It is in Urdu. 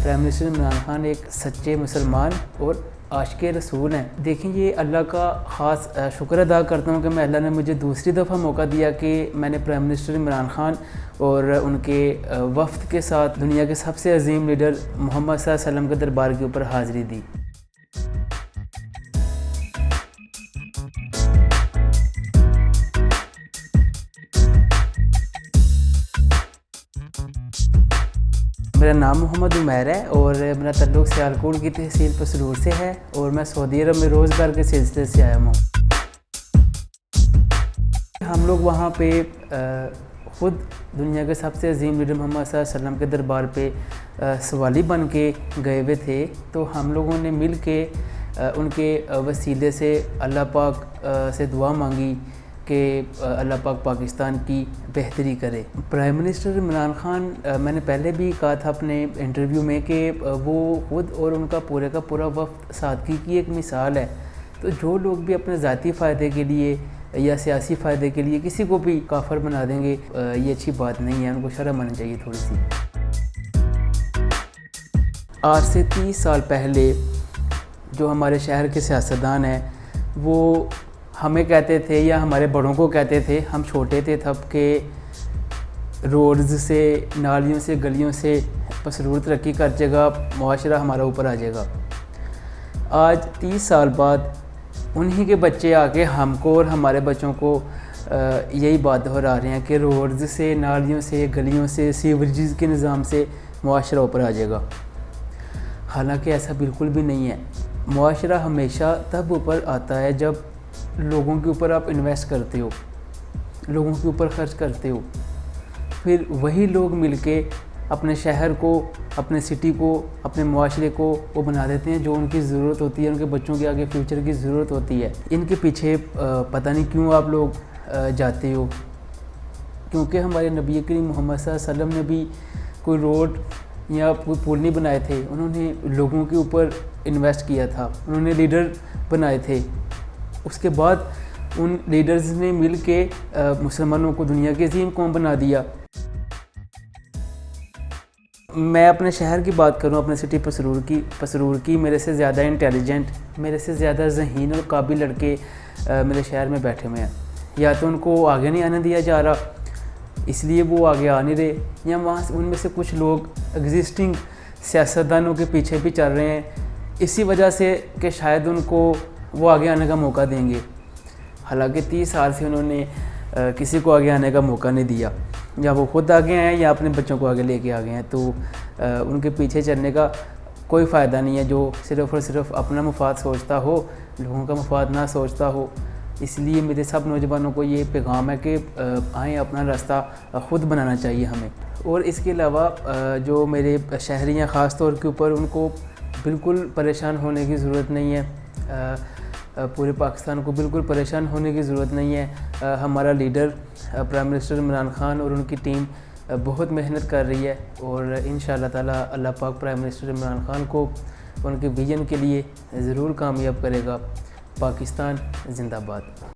پرائم منسٹر عمران خان ایک سچے مسلمان اور عاشق رسول ہیں۔ دیکھیں، یہ اللہ کا خاص شکر ادا کرتا ہوں کہ اللہ نے مجھے دوسری دفعہ موقع دیا کہ میں نے پرائم منسٹر عمران خان اور ان کے وفد کے ساتھ دنیا کے سب سے عظیم لیڈر محمد صلی اللہ علیہ وسلم کے دربار کے اوپر حاضری دی۔ میرا نام محمد عمیر ہے اور میرا تعلق سیالکوٹ کی تحصیل پسرور سے ہے اور میں سعودی عرب میں روزگار کے سلسلے سے آیا ہوں۔ ہم لوگ وہاں پہ خود دنیا کے سب سے عظیم لیڈر محمد صلی اللہ علیہ وسلم کے دربار پہ سوالی بن کے گئے ہوئے تھے، تو ہم لوگوں نے مل کے ان کے وسیلے سے اللہ پاک سے دعا مانگی کہ اللہ پاک پاکستان کی بہتری کرے۔ پرائم منسٹر عمران خان، میں نے پہلے بھی کہا تھا اپنے انٹرویو میں کہ وہ خود اور ان کا پورا وفد سادگی کی ایک مثال ہے۔ تو جو لوگ بھی اپنے ذاتی فائدے کے لیے یا سیاسی فائدے کے لیے کسی کو بھی کافر بنا دیں گے، یہ اچھی بات نہیں ہے، ان کو شرم آنی چاہیے تھوڑی سی۔ آج سے 30 سال پہلے جو ہمارے شہر کے سیاستدان ہیں وہ ہمیں کہتے تھے یا ہمارے بڑوں کو کہتے تھے، ہم چھوٹے تھے تب، کہ روڈز سے، نالیوں سے، گلیوں سے پسرور ترقی کر جائے گا، معاشرہ ہمارا اوپر آ جائے گا۔ آج 30 سال بعد انہی کے بچے آ کے ہم کو اور ہمارے بچوں کو یہی بات دہرا رہے ہیں کہ روڈز سے، نالیوں سے، گلیوں سے، سیوریجز کے نظام سے معاشرہ اوپر آ جائے گا۔ حالانکہ ایسا بالکل بھی نہیں ہے۔ معاشرہ ہمیشہ تب اوپر آتا ہے جب لوگوں کے اوپر آپ انویسٹ کرتے ہو، لوگوں کے اوپر خرچ کرتے ہو، پھر وہی لوگ مل کے اپنے شہر کو، اپنے سٹی کو، اپنے معاشرے کو وہ بنا دیتے ہیں جو ان کی ضرورت ہوتی ہے، ان کے بچوں کے آگے فیوچر کی ضرورت ہوتی ہے۔ ان کے پیچھے پتہ نہیں کیوں آپ لوگ جاتے ہو، کیونکہ ہمارے نبی کریم محمد صلی اللہ علیہ وسلم نے بھی کوئی روڈ یا کوئی پل نہیں بنائے تھے، انہوں نے لوگوں کے اوپر انویسٹ کیا تھا، انہوں نے لیڈر بنائے تھے۔ اس کے بعد ان لیڈرز نے مل کے مسلمانوں کو دنیا کی عظیم قوم بنا دیا۔ میں اپنے شہر کی بات کروں، اپنے سٹی پسرور کی، میرے سے زیادہ انٹیلیجنٹ، میرے سے زیادہ ذہین اور قابل لڑکے میرے شہر میں بیٹھے ہوئے ہیں۔ یا تو ان کو آگے نہیں آنے دیا جا رہا، اس لیے وہ آگے آ نہیں رہے، یا وہاں ان میں سے کچھ لوگ ایگزسٹنگ سیاستدانوں کے پیچھے بھی چل رہے ہیں، اسی وجہ سے کہ شاید ان کو وہ آگے آنے کا موقع دیں گے۔ حالانکہ 30 سال سے انہوں نے کسی کو آگے آنے کا موقع نہیں دیا، یا وہ خود آگے آئے ہیں یا اپنے بچوں کو آگے لے کے آگے ہیں۔ تو ان کے پیچھے چلنے کا کوئی فائدہ نہیں ہے جو صرف اور صرف اپنا مفاد سوچتا ہو، لوگوں کا مفاد نہ سوچتا ہو۔ اس لیے میرے سب نوجوانوں کو یہ پیغام ہے کہ آئیں، اپنا راستہ خود بنانا چاہیے ہمیں۔ اور اس کے علاوہ جو میرے شہری ہیں خاص طور کے اوپر، ان کو بالکل پریشان ہونے کی ضرورت نہیں ہے، پورے پاکستان کو بالکل پریشان ہونے کی ضرورت نہیں ہے۔ ہمارا leader prime minister Imran Khan اور ان کی ٹیم بہت محنت کر رہی ہے، اور انشاءاللہ تعالی اللہ پاک پرائم منسٹر عمران خان کو ان کے ویژن کے لیے ضرور کامیاب کرے گا۔ پاکستان زندہ باد۔